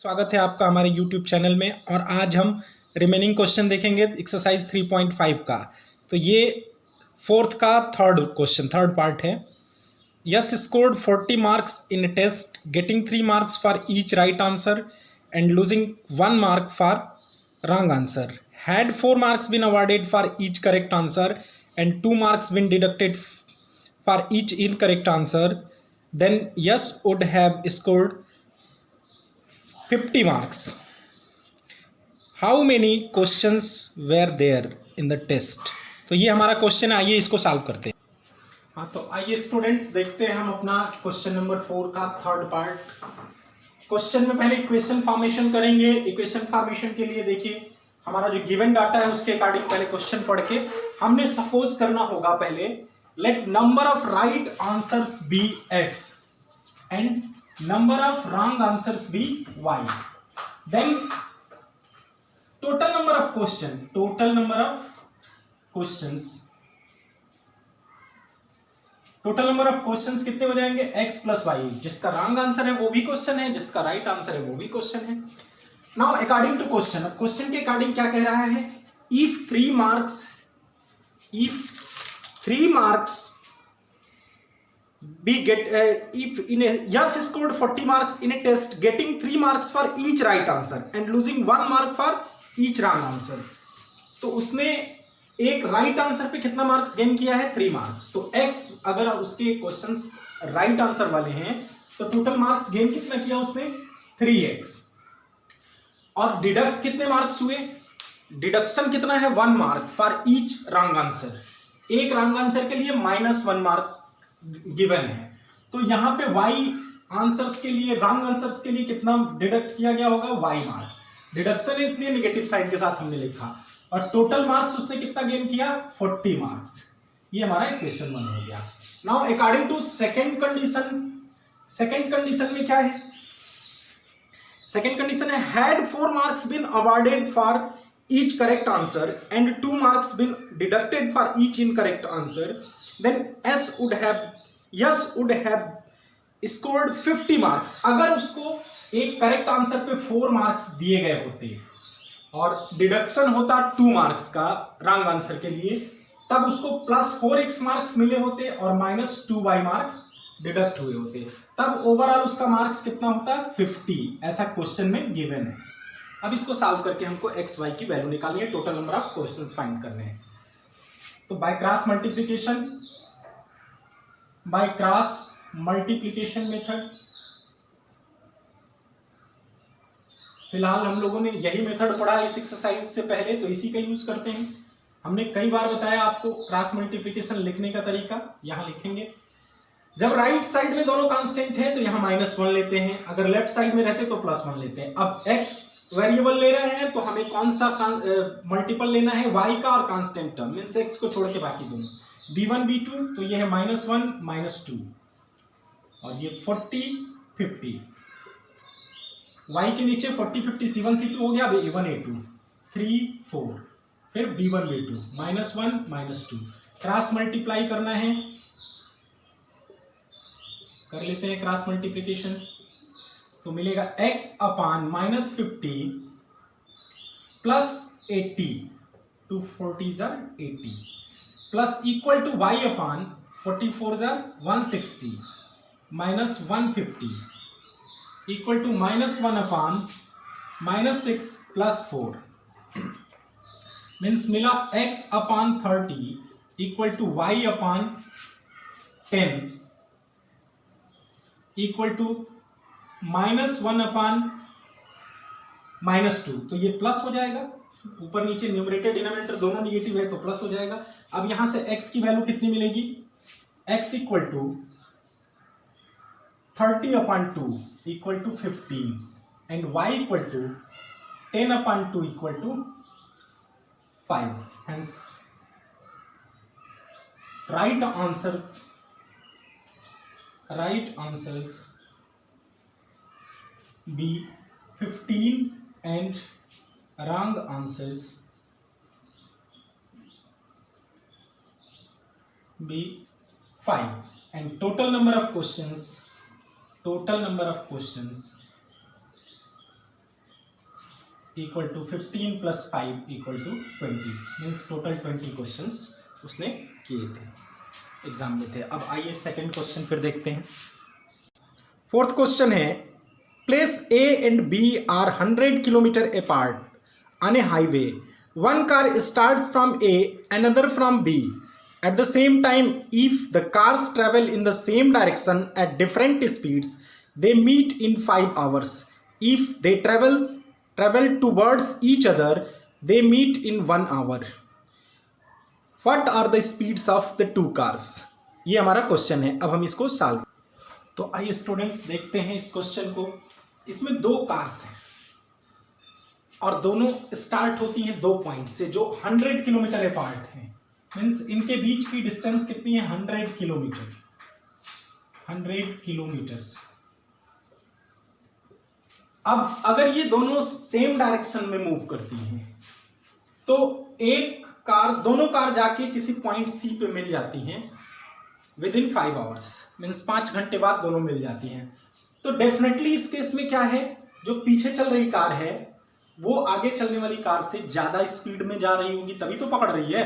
स्वागत है आपका हमारे YouTube चैनल में। और आज हम रिमेनिंग क्वेश्चन देखेंगे एक्सरसाइज 3.5 का। तो ये फोर्थ का थर्ड पार्ट है। S scored 40 marks in test, getting 3 marks for each right answer and losing 1 mark for wrong answer. Had 4 marks been awarded for each correct answer and 2 marks been deducted for each incorrect answer, then S would have scored 50 marks. How many questions were there in the test? तो ये हमारा question है, आइए इसको solve करते हैं। हाँ, तो आइए स्टूडेंट्स देखते हैं हम अपना क्वेश्चन नंबर 4 का थर्ड पार्ट। क्वेश्चन में पहले इक्वेशन फॉर्मेशन करेंगे। इक्वेशन फॉर्मेशन के लिए देखिए हमारा जो गिवन डाटा है उसके अकॉर्डिंग पहले क्वेश्चन पढ़ के हमने सपोज करना होगा पहले, let number of right answers be x and number of wrong answers be y, then total number of questions कितने हो जाएंगे? x plus y। जिसका wrong आंसर है वो भी क्वेश्चन है, जिसका राइट आंसर है वो भी क्वेश्चन है। नाउ अकॉर्डिंग टू क्वेश्चन, अब क्वेश्चन के अकॉर्डिंग क्या कह रहा है? if 3 marks if in a yes scored 40 marks in a test, getting 3 marks for each right answer and losing 1 mark for each wrong answer। तो उसने एक राइट आंसर पे कितना मार्क्स गेन किया है? 3 मार्क्स। तो x अगर उसके क्वेश्चंस राइट आंसर वाले हैं तो टोटल मार्क्स गेन कितना किया उसने? 3x। और डिडक्ट कितने मार्क्स हुए? डिडक्शन कितना है? 1 mark for each wrong answer. एक रॉन्ग आंसर के लिए -1 मार्क गिवन है। तो यहां पे y आंसर्स के लिए, रॉन्ग आंसर्स के लिए कितना डिडक्ट किया गया होगा? y marks. डिडक्शन है इसलिए नेगेटिव साइन के साथ हमने लिखा। और टोटल मार्क्स उसने कितना गेन किया? 40 मार्क्स। ये हमारा इक्वेशन 1 हो गया। Now according to second condition में क्या है? सेकंड कंडीशन है had 4 marks been awarded for each correct answer and 2 marks been deducted for each incorrect answer, then S would have scored 50 marks। अगर उसको एक करेक्ट आंसर पे 4 marks दिए गए होते और डिडक्शन होता 2 मार्क्स का रॉन्ग आंसर के लिए, तब उसको +4x मार्क्स मिले होते और -2y मार्क्स डिडक्ट हुए होते, तब ओवरऑल उसका मार्क्स कितना होता? 50। ऐसा क्वेश्चन में गिवन है। अब इसको सॉल्व करके हमको x y की वैल्यू निकालनी है, total number of questions find करने हैं। तो बाय क्रॉस मल्टीप्लिकेशन मेथड, फिलहाल हम लोगों ने यही मेथड पढ़ा इस एक्सरसाइज से पहले, तो इसी का यूज करते हैं। हमने कई बार बताया आपको क्रॉस मल्टीप्लिकेशन लिखने का तरीका। यहां लिखेंगे, जब राइट साइड में दोनों कांस्टेंट है तो यहां -1 लेते हैं, अगर लेफ्ट साइड में रहते तो +1 लेते हैं। अब x वेरिएबल ले रहे हैं तो हमें कौन सा मल्टीपल लेना है? y का और कांस्टेंट टर्म मींस x को छोड़ के बाकी दोनों। b1 b2 तो ये है -1 -2 और ये 40 50। y के नीचे 40 50 c1 c2 हो गया। a1 a2 3 4, फिर b1 b2 -1 -2। क्रॉस मल्टीप्लाई करना है, कर लेते हैं क्रॉस मल्टीप्लिकेशन। तो मिलेगा x upon -50 plus 80, 2 40 80 plus equal to y upon 44 160 -150 equal to -1 upon -6 plus 4 means मिला x upon 30 equal to y upon 10 equal to -1 upon -2। तो ये प्लस हो जाएगा, ऊपर नीचे न्यूमरेटर डिनोमिनेटर दोनों निगेटिव है तो प्लस हो जाएगा। अब यहां से x की वैल्यू कितनी मिलेगी? x equal to 30 upon 2 equal to 15 and y equal to 10 upon 2 equal to 5। Hence right answers be 15 and wrong answers be 5 and total number of questions equal to 15 plus 5 equal to 20, means total 20 questions उसने किए थे, exam में थे। अब आइए second question फिर देखते हैं। फोर्थ क्वेश्चन है, place A and B are 100 kilometre apart on a highway, one car starts from A, another from B, at the same time if the cars travel in the same direction at different speeds they meet in 5 hours, if they travel towards each other they meet in 1 hour, what are the speeds of the two cars? ये हमारा question है। अब हम इसको solve, तो आइए students देखते हैं इस क्वेश्चन को। इसमें दो कार्स हैं और दोनों स्टार्ट होती हैं 2 पॉइंट से जो 100 किलोमीटर अपार्ट हैं, मीन्स इनके बीच की डिस्टेंस कितनी है 100 किलोमीटर, 100 किलोमीटर्स। अब अगर ये दोनों सेम डायरेक्शन में मूव करती हैं तो दोनों कार जाके किसी पॉइंट सी पे मिल जाती हैं विद इन 5 आवर्स, मीन्स 5 घंटे बाद दोनों मिल जाती हैं। तो डेफिनेटली इस केस में क्या है, जो पीछे चल रही कार है वो आगे चलने वाली कार से ज्यादा स्पीड में जा रही होगी, तभी तो पकड़ रही है,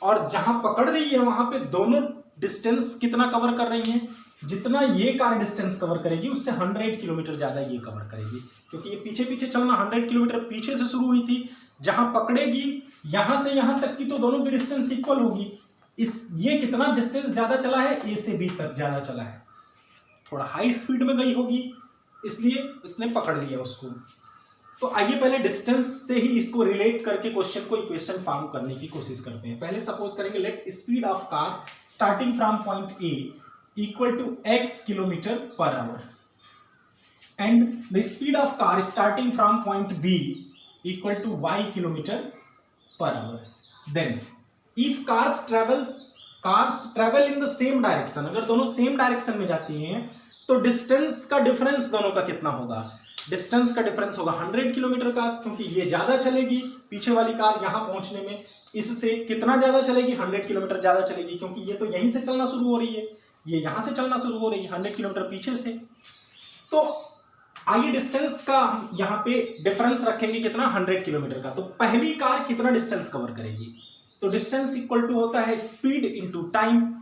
और जहां पकड़ रही है वहां पे दोनों डिस्टेंस कितना कवर कर रही हैं, जितना ये कार डिस्टेंस कवर करेगी उससे 100 किलोमीटर ज्यादा ये कवर करेगी, क्योंकि ये पीछे पीछे चलना 100 किलोमीटर पीछे से शुरू हुई थी, जहां पकड़ेगी यहां से यहां तक की तो दोनों की डिस्टेंस इक्वल होगी। ये कितना डिस्टेंस ज्यादा चला है, ए से बी तक ज्यादा चला है, थोड़ा हाई स्पीड में गई होगी इसलिए उसने पकड़ लिया उसको। तो आइए पहले डिस्टेंस से ही इसको रिलेट करके क्वेश्चन को इक्वेशन फॉर्म करने की कोशिश करते हैं। पहले सपोज करेंगे let speed of car starting from point A equal to x kilometre per hour and the speed of car starting from point B equal to y kilometre per hour. Then if cars travel in the same direction, अगर दोनों same direction में जाती हैं तो distance का difference दोनों का कितना होगा, डिस्टेंस का डिफरेंस होगा 100 किलोमीटर का, क्योंकि ये ज्यादा चलेगी पीछे वाली कार यहां पहुंचने में, इससे कितना ज्यादा चलेगी 100 किलोमीटर ज्यादा चलेगी, क्योंकि ये तो यहीं से चलना शुरू हो रही है, ये यहां से चलना शुरू हो रही है 100 किलोमीटर पीछे से। तो आइए डिस्टेंस का यहां पे डिफरेंस रखेंगे कितना 100 किलोमीटर का, तो पहली कार कितना डिस्टेंस कवर करेगी, तो डिस्टेंस इक्वल टू होता है स्पीड इंटू टाइम।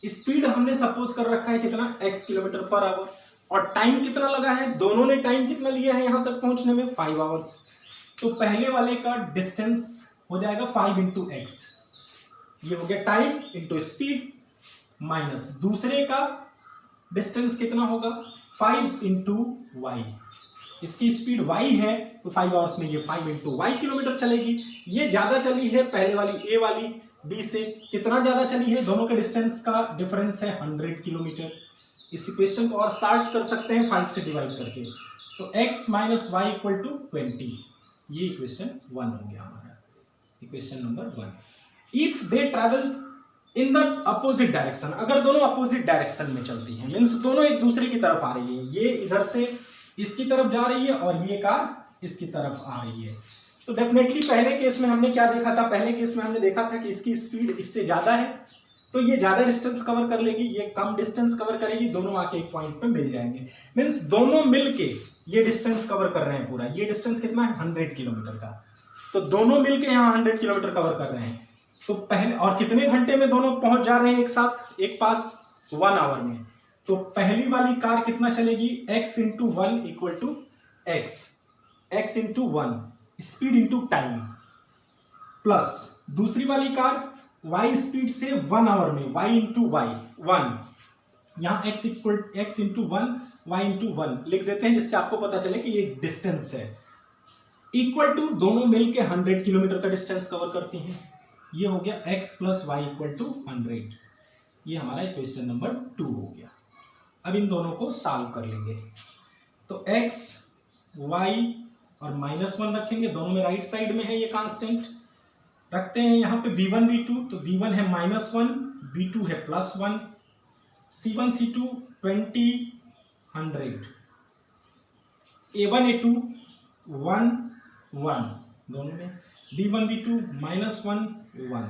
स्पीड हमने सपोज कर रखा है कितना x किलोमीटर पर आवर, और टाइम कितना लगा है, दोनों ने टाइम कितना लिया है यहां तक पहुंचने में 5 आवर्स। तो पहले वाले का डिस्टेंस हो जाएगा 5 इंटू एक्स, ये हो गया टाइम इंटू स्पीड, माइनस दूसरे का डिस्टेंस कितना होगा 5 इंटू वाई, इसकी स्पीड y है तो 5 आवर्स में ये 5 इंटू वाई किलोमीटर चलेगी। ये ज्यादा चली है पहले वाली ए वाली बी से, कितना ज्यादा चली है, दोनों के डिस्टेंस का डिफरेंस है 100 किलोमीटर। इस इक्वेशन को और सॉल्व कर सकते हैं 5 से डिवाइड करके, तो x minus y equal to 20, ये इक्वेशन 1 हो गया हमारा, equation number 1। If they travels in the opposite direction, अगर दोनों अपोजिट डायरेक्शन में चलती हैं, मीन्स दोनों एक दूसरे की तरफ आ रही है, ये इधर से इसकी तरफ जा रही है और ये कार इसकी तरफ आ रही है, तो डेफिनेटली पहले केस में हमने क्या देखा था, पहले केस में हमने देखा था कि इसकी स्पीड इससे ज्यादा है तो ये ज्यादा डिस्टेंस कवर कर लेगी, ये कम डिस्टेंस कवर करेगी, दोनों आके एक पॉइंट पे मिल जाएंगे, मीन्स दोनों मिलके ये डिस्टेंस कवर कर रहे हैं पूरा, ये डिस्टेंस कितना है 100 किलोमीटर का, तो दोनों मिलके यहाँ 100 किलोमीटर कवर कर रहे हैं। तो पहले और कितने घंटे में दोनों पहुंच जा रहे हैं एक साथ एक पास 1 आवर में, तो पहली वाली कार कितना चलेगी x into 1 equal to x into 1 speed into time, plus दूसरी वाली कार y स्पीड से 1 आवर में y इंटू वाई 1, यहाँ x इंटू 1 y इंटू 1 लिख देते हैं जिससे आपको पता चले कि ये डिस्टेंस है, इक्वल टू दोनों मिलके 100 किलोमीटर का डिस्टेंस कवर करती हैं, ये हो गया x plus y equal to 100, ये हमारा इक्वेशन नंबर 2 हो गया। अब इन दोनों को सॉल्व कर लेंगे, तो x y और -1 रखेंगे, दोनों में राइट साइड में है ये कांस्टेंट, रखते हैं यहाँ पे v1 v2, तो v1 है -1 v2 है +1, c1 c2 20 100, a1 a2 1 1 दोनों में, v1 v2 -1 1,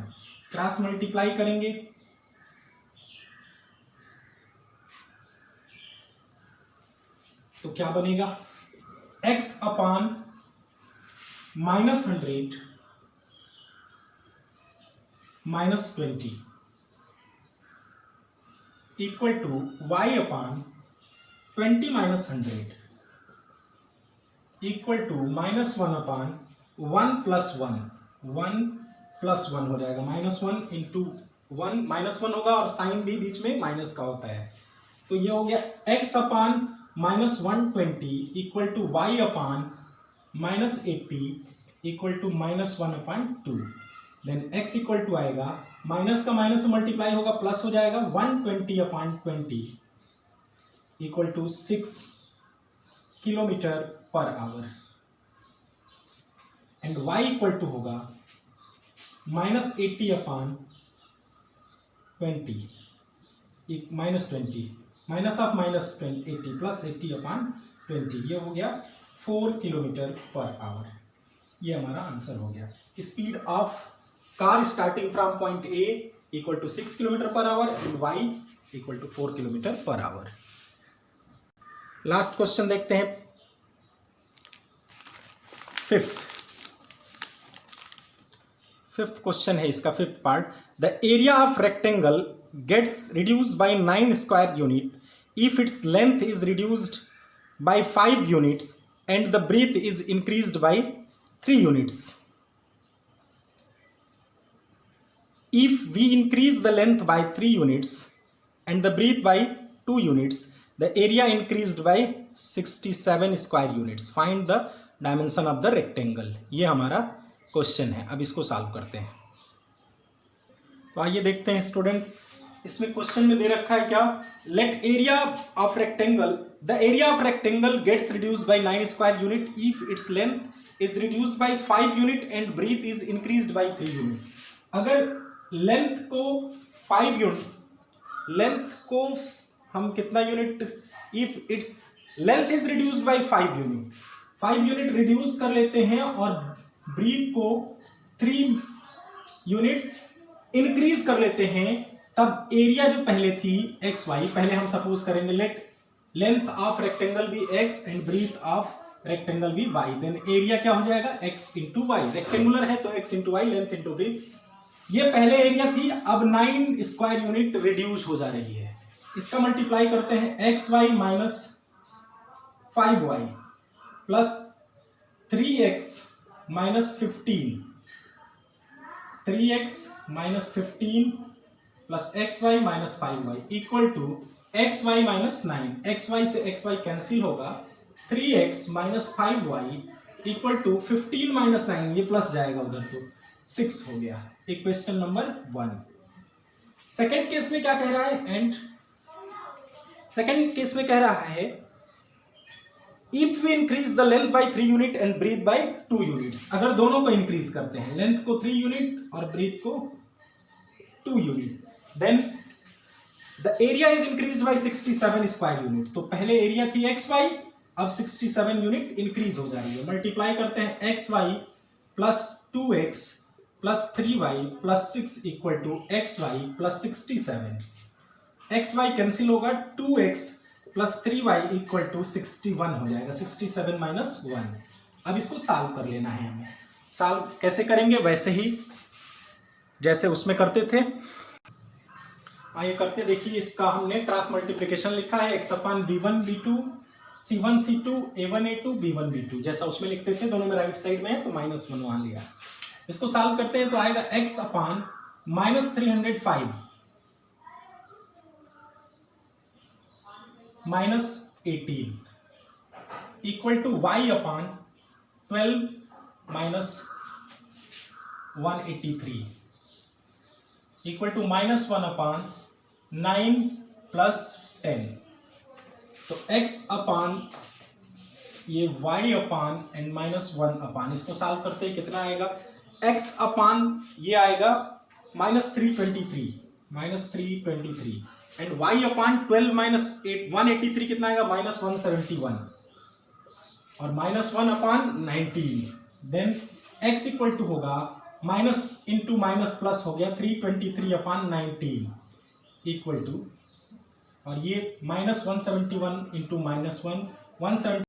क्रॉस मल्टीप्लाई करेंगे तो क्या बनेगा x upon -100 -20 equal to y upon 20 minus 100 equal to -1 upon 1 plus 1 हो जाएगा। -1 इंटू 1 -1 होगा और साइन भी बीच में माइनस का होता है, तो ये हो गया x upon -120 equal to y upon -80 equal to -1/2। Then x equal to आएगा, माइनस का माइनस में मल्टीप्लाई होगा प्लस हो जाएगा 120/20 equal to 6 kilometre per hour. And y equal to होगा -80/20 -20 माइनस ऑफ -80 प्लस 80/20, ये हो गया 4 किलोमीटर पर आवर। ये हमारा आंसर हो गया। Speed of car starting from point A equal to 6 kilometre per hour and y equal to 4 kilometre per hour. Last question देखते हैं, फिफ्थ क्वेश्चन है इसका, fifth part. The area of rectangle gets reduced by 9 square unit if its length is reduced by 5 units and the breadth is increased by 3 units. If we increase the length by 3 units and the breadth by 2 units, the area increased by 67 square units. Find the dimension of the rectangle. ये हमारा question है। अब इसको solve करते हैं। तो आइए देखते हैं स्टूडेंट्स, इसमें क्वेश्चन में दे रखा है क्या, let area of rectangle, the area of rectangle gets reduced by 9 square unit if its length is reduced by 5 unit and breadth is increased by 3 unit. अगर लेंथ को 5 यूनिट, लेंथ को हम कितना unit, if its length is reduced by 5 unit, 5 unit reduce कर लेते हैं और breadth को 3 यूनिट इंक्रीज कर लेते हैं, तब एरिया जो पहले थी एक्स वाई, पहले हम सपोज करेंगे let length of rectangle be x and breadth of rectangle be y, then area क्या हो जाएगा एक्स इंटू वाई, रेक्टेंगुलर है तो x into y, length into breadth. ये पहले एरिया थी, अब 9 स्क्वायर यूनिट रिड्यूस हो जा रही है। इसका मल्टीप्लाई करते हैं, x y minus 5y plus 3x minus 15, 3x minus 15 plus xy minus 5y equal to xy minus 9, xy से xy कैंसिल होगा, 3x minus 5y equal to 15 minus 9, ये प्लस जाएगा उधर तो 6 हो गया। Equation number 1। सेकेंड केस में क्या कह रहा है, एंड सेकेंड केस में कह रहा है if we increase the length by 3 unit and breadth by 2 units. अगर दोनों को इंक्रीज करते हैं, लेंथ को 3 यूनिट और ब्रीथ को 2 unit, then the area is increased by 67 square unit. तो पहले एरिया थी एक्स वाई, अब 67 यूनिट इंक्रीज हो जा रही है। मल्टीप्लाई करते हैं, x y plus 2x plus 3y plus 6 equal to x y plus 67। X y cancel होगा, 2x plus 3y equal to 61 हो जाएगा, 67 माइनस 1। अब इसको सॉल्व कर लेना है हमें। सॉल्व कैसे करेंगे, वैसे ही जैसे उसमें करते थे, आइए करते। देखिए इसका हमने क्रॉस मल्टीप्लिकेशन लिखा है, x अपन b1 b2 c1 c2 a1 a2 b1 b2, जैसा उसमें लिखते थे, दोनों में राइट साइड में है तो -1 वहां लिया। इसको सॉल्व करते हैं तो आएगा x upon -305 minus 18 equal to y upon 12 minus 183 equal to -1 upon 9 plus 10। तो x अपान ये y अपान एंड -1 अपान, इसको सॉल्व करते हैं कितना आएगा, x अपान ये आएगा -323 एंड y अपान 12 माइनस 183 कितना आएगा, -171 और -1 अपान 19। देन x इक्वल टू होगा माइनस इंटू माइनस प्लस हो गया 323 अपान 19 इक्वल टू, और ये -171 इंटू -1 170